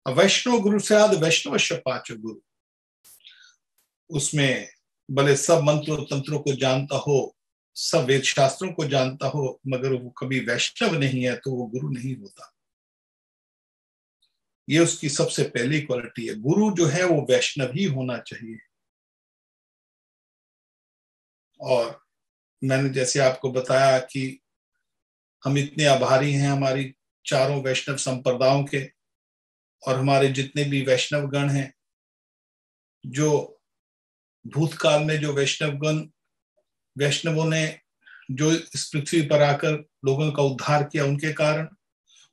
वैष्णव गुरु से आदि वैष्णव पांच गुरु, उसमें भले सब मंत्रों तंत्रों को जानता हो, सब वेद शास्त्रों को जानता हो, मगर वो कभी वैष्णव नहीं है तो वो गुरु नहीं होता। ये उसकी सबसे पहली क्वालिटी है। गुरु जो है वो वैष्णव ही होना चाहिए। और मैंने जैसे आपको बताया कि हम इतने आभारी हैं हमारी चारों वैष्णव संप्रदायों के, और हमारे जितने भी वैष्णव गण हैं, जो भूतकाल में जो वैष्णवों ने जो इस पृथ्वी पर आकर लोगों का उद्धार किया उनके कारण,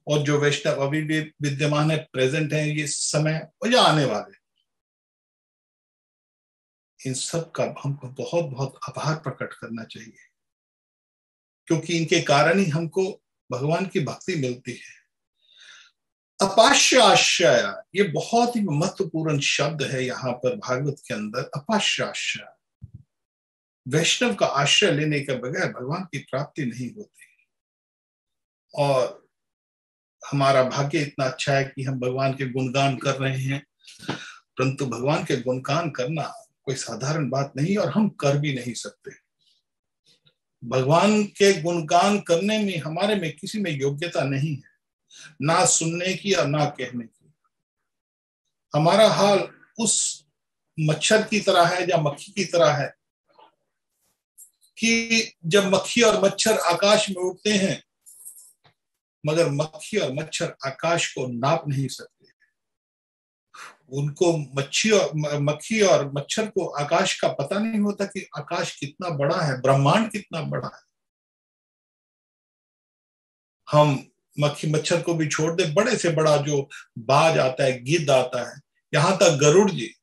और जो वैष्णव अभी भी विद्यमान है, प्रेजेंट है ये समय और या आने वाले, इन सब का हमको बहुत बहुत आभार प्रकट करना चाहिए, क्योंकि इनके कारण ही हमको भगवान की भक्ति मिलती है। अपाश्य आश्रय, ये बहुत ही महत्वपूर्ण शब्द है यहाँ पर भागवत के अंदर। अपाश्य आश्रय, वैष्णव का आश्रय लेने के बगैर भगवान की प्राप्ति नहीं होती। और हमारा भाग्य इतना अच्छा है कि हम भगवान के गुणगान कर रहे हैं, परंतु भगवान के गुणगान करना कोई साधारण बात नहीं, और हम कर भी नहीं सकते। भगवान के गुणगान करने में हमारे में किसी में योग्यता नहीं है, ना सुनने की और ना कहने की। हमारा हाल उस मच्छर की तरह है या मक्खी की तरह है कि जब मक्खी और मच्छर आकाश में उड़ते हैं, मगर मक्खी और मच्छर आकाश को नाप नहीं सकते। उनको मक्खी और मच्छर को आकाश का पता नहीं होता कि आकाश कितना बड़ा है, ब्रह्मांड कितना बड़ा है। हम मक्खी मच्छर को भी छोड़ दे, बड़े से बड़ा जो बाज आता है, गिद्ध आता है, यहाँ तक गरुड़ जी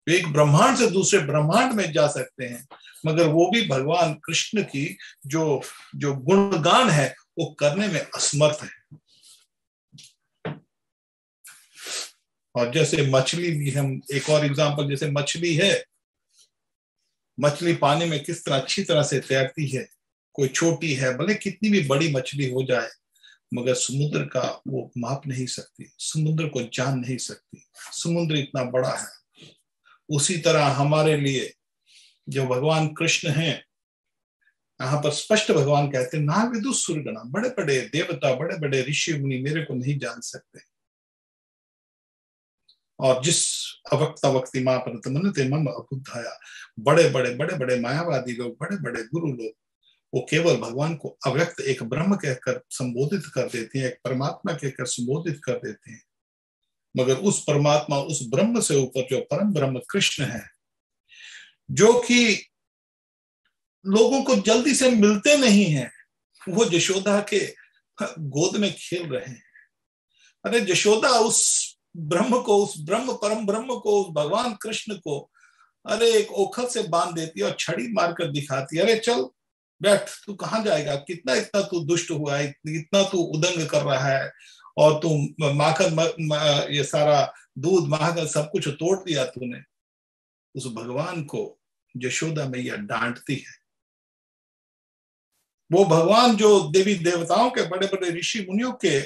एक ब्रह्मांड से दूसरे ब्रह्मांड में जा सकते हैं, मगर वो भी भगवान कृष्ण की जो जो गुणगान है वो करने में असमर्थ है। और जैसे मछली भी, हम एक और एग्जांपल, जैसे मछली है, मछली पानी में किस तरह अच्छी तरह से तैरती है। कोई छोटी है, भले कितनी भी बड़ी मछली हो जाए, मगर समुद्र का वो माप नहीं सकती, समुद्र को जान नहीं सकती, समुद्र इतना बड़ा है। उसी तरह हमारे लिए जो भगवान कृष्ण हैं, यहाँ पर स्पष्ट भगवान कहते हैं, ना विदु सुरगणा, बड़े बड़े देवता, बड़े बड़े ऋषि मुनि मेरे को नहीं जान सकते। और जिस अवक्ता वक्ति मां परत मनते मम अबुद्धाया, बड़े बड़े मायावादी लोग, बड़े बड़े गुरु लोग, वो केवल भगवान को अव्यक्त एक ब्रह्म कहकर संबोधित कर देते हैं, एक परमात्मा कहकर संबोधित कर देते हैं, मगर उस परमात्मा, उस ब्रह्म से ऊपर जो परम ब्रह्म कृष्ण है, जो कि लोगों को जल्दी से मिलते नहीं है, वो यशोदा के गोद में खेल रहे हैं। अरे यशोदा उस ब्रह्म को, उस ब्रह्म परम ब्रह्म को, उस भगवान कृष्ण को, अरे एक ओखल से बांध देती है और छड़ी मारकर दिखाती है, अरे चल बैठ, तू कहाँ जाएगा, कितना इतना तू दुष्ट हुआ है, इतना तू उदंग कर रहा है, और तू माखन ये सारा दूध माखन सब कुछ तोड़ दिया तूने। उस भगवान को यशोदा मैया डांटती है। वो भगवान जो देवी देवताओं के, बड़े बड़े ऋषि मुनियों के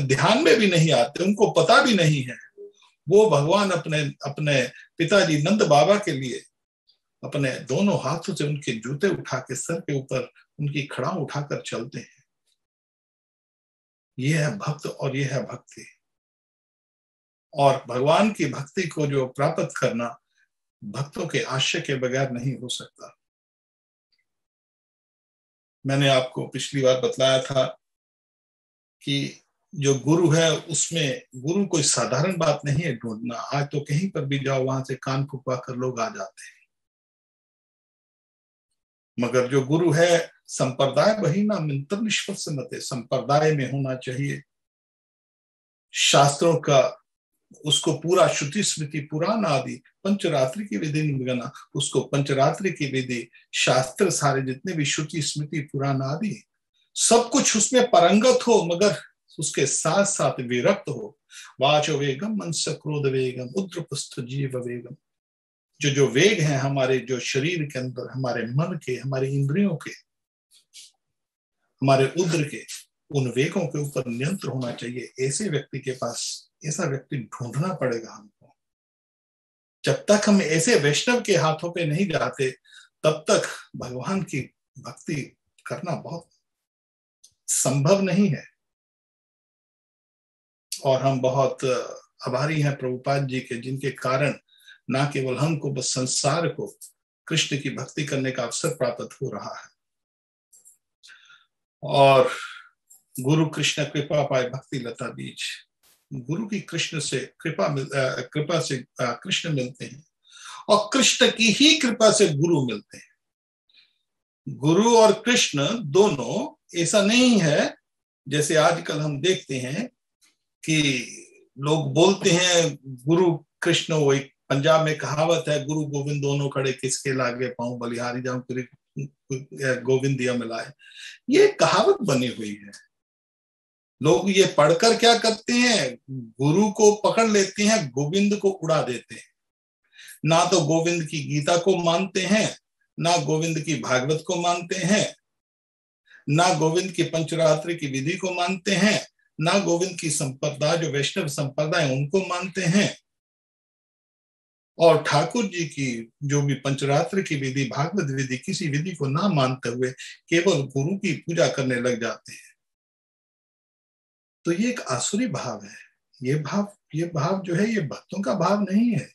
ध्यान में भी नहीं आते, उनको पता भी नहीं है, वो भगवान अपने अपने पिताजी नंद बाबा के लिए अपने दोनों हाथों से उनके जूते उठा के सर के ऊपर उनकी खड़ा उठाकर चलते हैं। ये है भक्त और ये है भक्ति। और भगवान की भक्ति को जो प्राप्त करना भक्तों के आश्रय के बगैर नहीं हो सकता। मैंने आपको पिछली बार बताया था कि जो गुरु है, उसमें गुरु कोई साधारण बात नहीं है ढूंढना। आज तो कहीं पर भी जाओ, वहां से कान फुकवा कर लोग आ जाते हैं, मगर जो गुरु है, संप्रदाय वही ना मिंतर निष्पत्समते, संप्रदाय में होना चाहिए, शास्त्रों का उसको पूरा श्रुति स्मृति पुराण आदि पंचरात्रि की विधि निगना, उसको पंचरात्रि की विधि, शास्त्र सारे जितने भी श्रुति स्मृति पुराण आदि सब कुछ उसमें परंगत हो, मगर उसके साथ साथ विरक्त हो। वाचो वेगम मनस क्रोध वेगम उद्रपस्थ जीव वेगम, जो वेग है हमारे जो शरीर के अंदर, हमारे मन के, हमारे इंद्रियों के, हमारे उद्र के, उन वेगों के ऊपर नियंत्रण होना चाहिए। ऐसे व्यक्ति के पास ऐसा व्यक्ति ढूंढना पड़ेगा हमको। जब तक हम ऐसे वैष्णव के हाथों पे नहीं जाते तब तक भगवान की भक्ति करना बहुत संभव नहीं है। और हम बहुत आभारी हैं प्रभुपाद जी के, जिनके कारण ना केवल हमको बस संसार को कृष्ण की भक्ति करने का अवसर प्राप्त हो रहा है, और गुरु कृष्ण कृपा पाए भक्ति लता बीज। गुरु की कृष्ण से कृपा से कृष्ण मिलते हैं, और कृष्ण की ही कृपा से गुरु मिलते हैं। गुरु और कृष्ण दोनों, ऐसा नहीं है जैसे आजकल हम देखते हैं कि लोग बोलते हैं गुरु कृष्ण। वो एक पंजाब में कहावत है, गुरु गोविंद दोनों खड़े किसके लागे पाऊं, बलिहारी जाऊं गोविंद दिया मिलाए। ये कहावत बनी हुई है। लोग ये पढ़कर क्या करते हैं, गुरु को पकड़ लेते हैं, गोविंद को उड़ा देते हैं। ना तो गोविंद की गीता को मानते हैं, ना गोविंद की भागवत को मानते हैं, ना गोविंद की पंचरात्र की विधि को मानते हैं, ना गोविंद की संप्रदाय जो वैष्णव संप्रदाय उनको मानते हैं। और ठाकुर जी की जो भी पंचरात्र की विधि, भागवत विधि, किसी विधि को ना मानते हुए केवल गुरु की पूजा करने लग जाते हैं। तो ये एक आसुरी भाव है। ये भाव जो है, ये भक्तों का भाव नहीं है।